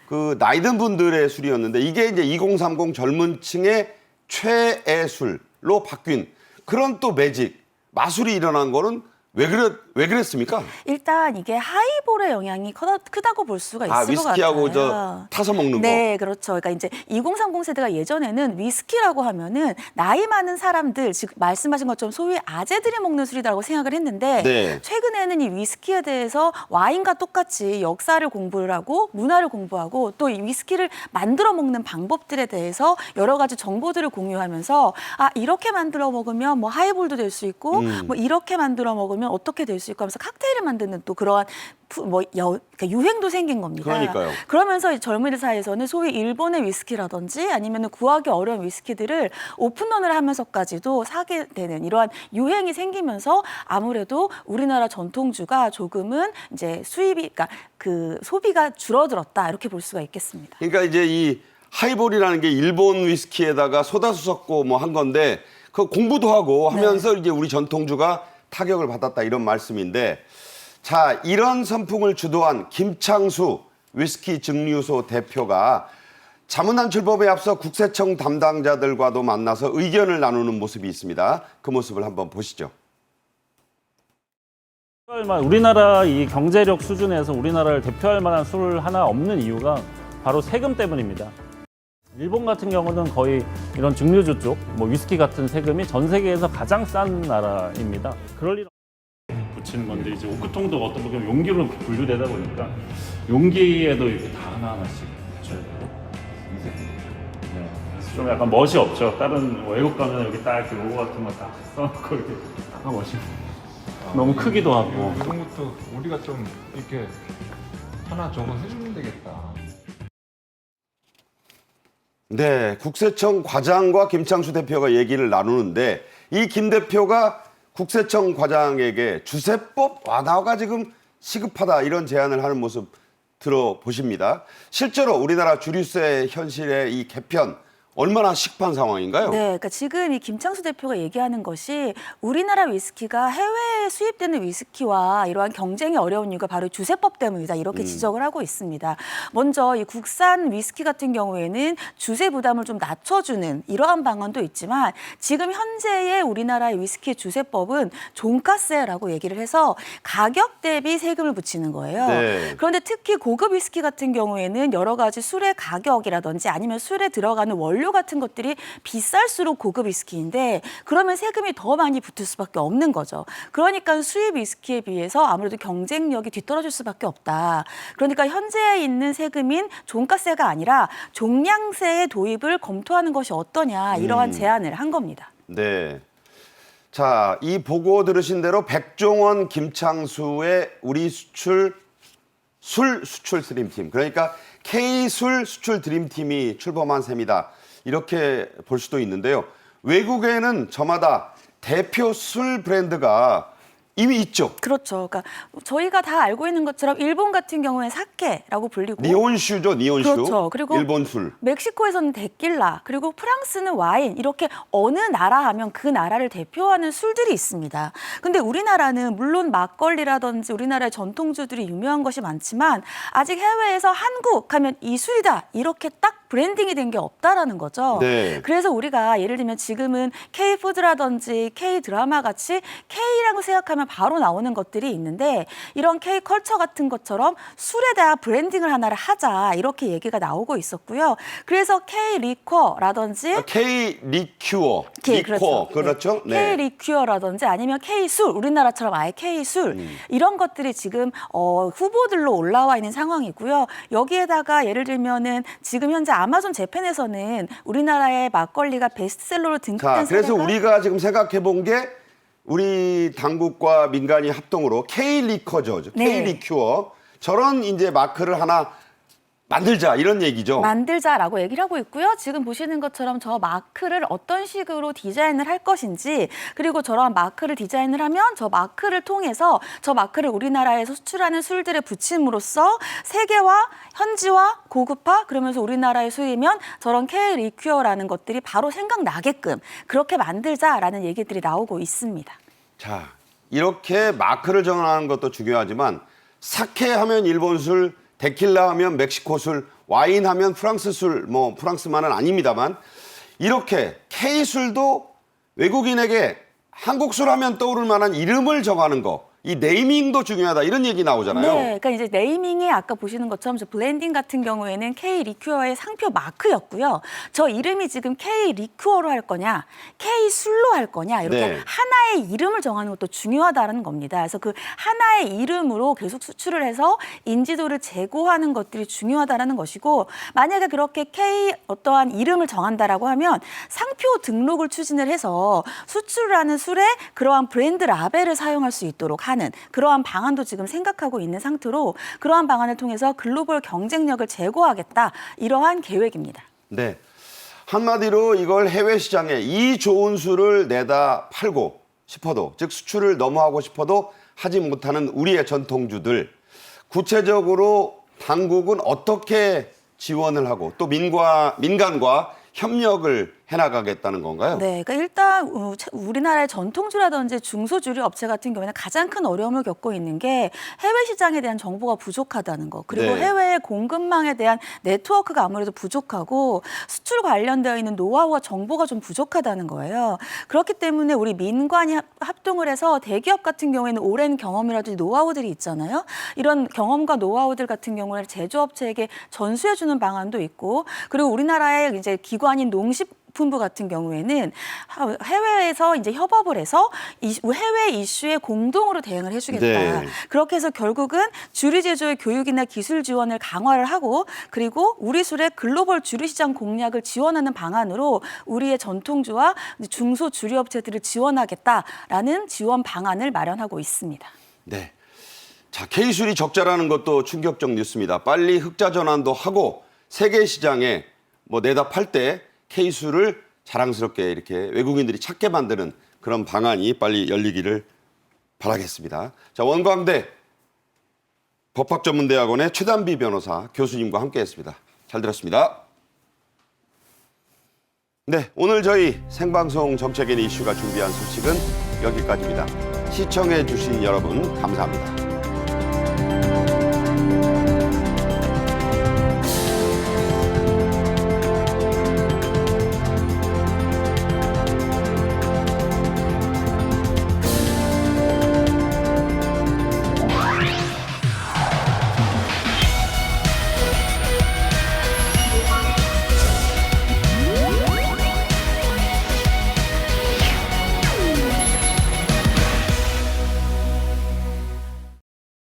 그 나이든 분들의 술이었는데 이게 이제 2030 젊은 층의 최애 술로 바뀐 그런 또 매직, 마술이 일어난 거는 왜 그랬습니까? 일단 이게 하이볼의 영향이 크다고 볼 수가 있을 것 같아요. 위스키하고 저 타서 먹는 거. 네, 그렇죠. 그러니까 이제 2030 세대가 예전에는 위스키라고 하면은 나이 많은 사람들, 즉 말씀하신 것처럼 소위 아재들이 먹는 술이라고 생각을 했는데 네. 최근에는 이 위스키에 대해서 와인과 똑같이 역사를 공부를 하고 문화를 공부하고 또 이 위스키를 만들어 먹는 방법들에 대해서 여러 가지 정보들을 공유하면서 아, 이렇게 만들어 먹으면 뭐 하이볼도 될 수 있고 뭐 이렇게 만들어 먹으면 어떻게 될 수 있고 하면서 칵테일을 만드는 또 그러한 그러니까 유행도 생긴 겁니다. 그러니까요. 그러면서 젊은이들 사이에서는 소위 일본의 위스키라든지 아니면 구하기 어려운 위스키들을 오픈런을 하면서까지도 사게 되는 이러한 유행이 생기면서 아무래도 우리나라 전통주가 조금은 이제 수입이, 그러니까 그 소비가 줄어들었다 이렇게 볼 수가 있겠습니다. 그러니까 이제 이 하이볼이라는 게 일본 위스키에다가 소다수 섞고 뭐 한 건데 그 공부도 하고 하면서 이제 우리 전통주가 타격을 받았다 이런 말씀인데 자, 이런 선풍을 주도한 김창수 위스키 증류소 대표가 자문단출법에 앞서 국세청 담당자들과도 만나서 의견을 나누는 모습이 있습니다. 그 모습을 한번 보시죠. 우리나라 이 경제력 수준에서 우리나라를 대표할 만한 술 하나 없는 이유가 바로 세금 때문입니다. 일본 같은 경우는 거의 이런 증류주 쪽, 뭐 위스키 같은 세금이 전 세계에서 가장 싼 나라입니다. 그럴 일 붙이는 건데 이제 오크통도 어떤 보면 용기로 분류되다 보니까 용기에도 이렇게 다 하나하나씩 붙여야 돼요. 네. 그래서 좀 약간 멋이 없죠. 다른 외국 가면 여기 딱 이렇게 로고 같은 거 딱 써놓고 이렇게 딱 멋이 너무 크기도 하고. 이런 것도 우리가 좀 이렇게 하나 저거 해주면 되겠다. 네, 국세청 과장과 김창수 대표가 얘기를 나누는데 이 김 대표가 국세청 과장에게 주세법 완화가 지금 시급하다 이런 제안을 하는 모습 들어보십니다. 실제로 우리나라 주류세 현실의 이 개편 얼마나 시급한 상황인가요? 네, 그러니까 지금 이 김창수 대표가 얘기하는 것이 우리나라 위스키가 해외에 수입되는 위스키와 이러한 경쟁이 어려운 이유가 바로 주세법 때문이다 이렇게 지적을 하고 있습니다. 먼저 이 국산 위스키 같은 경우에는 주세 부담을 좀 낮춰주는 이러한 방안도 있지만 지금 현재의 우리나라의 위스키 주세법은 종가세라고 얘기를 해서 가격 대비 세금을 붙이는 거예요. 네. 그런데 특히 고급 위스키 같은 경우에는 여러 가지 술의 가격이라든지 아니면 술에 들어가는 원료 같은 것들이 비쌀수록 고급 위스키인데 그러면 세금이 더 많이 붙을 수밖에 없는 거죠. 그러니까 수입 위스키에 비해서 아무래도 경쟁력이 뒤떨어질 수밖에 없다. 그러니까 현재 있는 세금인 종가세가 아니라 종량세의 도입을 검토하는 것이 어떠냐 이러한 제안을 한 겁니다. 네. 자, 이 보고 들으신 대로 백종원, 김창수의 우리 술 수출 드림팀, 그러니까 K술 수출 드림팀이 출범한 셈이다. 이렇게 볼 수도 있는데요. 외국에는 저마다 대표 술 브랜드가 이미 있죠. 그렇죠. 그러니까 저희가 다 알고 있는 것처럼 일본 같은 경우에 사케라고 불리고 니혼슈죠, 니혼슈. 그렇죠. 그리고 일본 술. 멕시코에서는 데킬라, 그리고 프랑스는 와인, 이렇게 어느 나라 하면 그 나라를 대표하는 술들이 있습니다. 근데 우리나라는 물론 막걸리라든지 우리나라의 전통주들이 유명한 것이 많지만 아직 해외에서 한국 하면 이 술이다 이렇게 딱 브랜딩이 된 게 없다라는 거죠. 네. 그래서 우리가 예를 들면 지금은 K푸드라든지 K드라마 같이 K라고 생각하면 바로 나오는 것들이 있는데 이런 K컬처 같은 것처럼 술에 대한 브랜딩을 하나를 하자 이렇게 얘기가 나오고 있었고요. 그래서 K리커라든지 K리큐어. 리코. 그렇죠. 네. K리큐어라든지 아니면 K술, 우리나라처럼 아예 K술 이런 것들이 지금 후보들로 올라와 있는 상황이고요. 여기에다가 예를 들면은 지금 현재 아마존 재팬에서는 우리나라의 막걸리가 베스트셀러로 등극된 자, 그래서 사례가 우리가 지금 생각해 본 게 우리 당국과 민간이 합동으로 K리커죠. 네. K리큐어. 저런 이제 마크를 하나 만들자 이런 얘기죠. 만들자라고 얘기를 하고 있고요. 지금 보시는 것처럼 저 마크를 어떤 식으로 디자인을 할 것인지 그리고 저런 마크를 디자인을 하면 저 마크를 통해서 저 마크를 우리나라에서 수출하는 술들에 붙임으로써 세계화, 현지화, 고급화 그러면서 우리나라의 술이면 저런 K리큐어라는 것들이 바로 생각나게끔 그렇게 만들자라는 얘기들이 나오고 있습니다. 자, 이렇게 마크를 정하는 것도 중요하지만 사케 하면 일본 술, 데킬라 하면 멕시코 술, 와인 하면 프랑스 술, 뭐 프랑스만은 아닙니다만 이렇게 K술도 외국인에게 한국 술 하면 떠오를 만한 이름을 정하는 거, 이 네이밍도 중요하다 이런 얘기 나오잖아요. 네, 그러니까 이제 네이밍이 아까 보시는 것처럼 저 블렌딩 같은 경우에는 K 리큐어의 상표 마크였고요. 저 이름이 지금 K 리큐어로 할 거냐, K 술로 할 거냐 이렇게 네. 하나의 이름을 정하는 것도 중요하다는 겁니다. 그래서 그 하나의 이름으로 계속 수출을 해서 인지도를 제고하는 것들이 중요하다는 것이고, 만약에 그렇게 K 어떠한 이름을 정한다라고 하면 상표 등록을 추진을 해서 수출을 하는 술에 그러한 브랜드 라벨을 사용할 수 있도록 하는 그러한 방안도 지금 생각하고 있는 상태로, 그러한 방안을 통해서 글로벌 경쟁력을 제고하겠다, 이러한 계획입니다. 네. 한마디로 이걸 해외 시장에 이 좋은 술을 내다 팔고 싶어도, 즉 수출을 너무 하고 싶어도 하지 못하는 우리의 전통주들, 구체적으로 당국은 어떻게 지원을 하고 또 민간과 협력을 해나가겠다는 건가요? 네, 그러니까 일단 우리나라의 전통주라든지 중소주류 업체 같은 경우에는 가장 큰 어려움을 겪고 있는 게 해외 시장에 대한 정보가 부족하다는 거, 그리고 네. 해외 공급망에 대한 네트워크가 아무래도 부족하고 수출 관련되어 있는 노하우와 정보가 좀 부족하다는 거예요. 그렇기 때문에 우리 민관이 합동을 해서 대기업 같은 경우에는 오랜 경험이라든지 노하우들이 있잖아요. 이런 경험과 노하우들 같은 경우에 제조업체에게 전수해주는 방안도 있고, 그리고 우리나라의 이제 기관인 농식품부 같은 경우에는 해외에서 이제 협업을 해서 해외 이슈에 공동으로 대응을 해주겠다. 네. 그렇게 해서 결국은 주류 제조의 교육이나 기술 지원을 강화를 하고, 그리고 우리 술의 글로벌 주류 시장 공략을 지원하는 방안으로 우리의 전통주와 중소주류 업체들을 지원하겠다라는 지원 방안을 마련하고 있습니다. 네. 자, K술이 적자라는 것도 충격적 뉴스입니다. 빨리 흑자 전환도 하고 세계 시장에 뭐 내다 팔 때 K술을 자랑스럽게 이렇게 외국인들이 찾게 만드는 그런 방안이 빨리 열리기를 바라겠습니다. 자, 원광대 법학전문대학원의 최단비 변호사 교수님과 함께했습니다. 잘 들었습니다. 네, 오늘 저희 생방송 정책인 이슈가 준비한 소식은 여기까지입니다. 시청해 주신 여러분 감사합니다.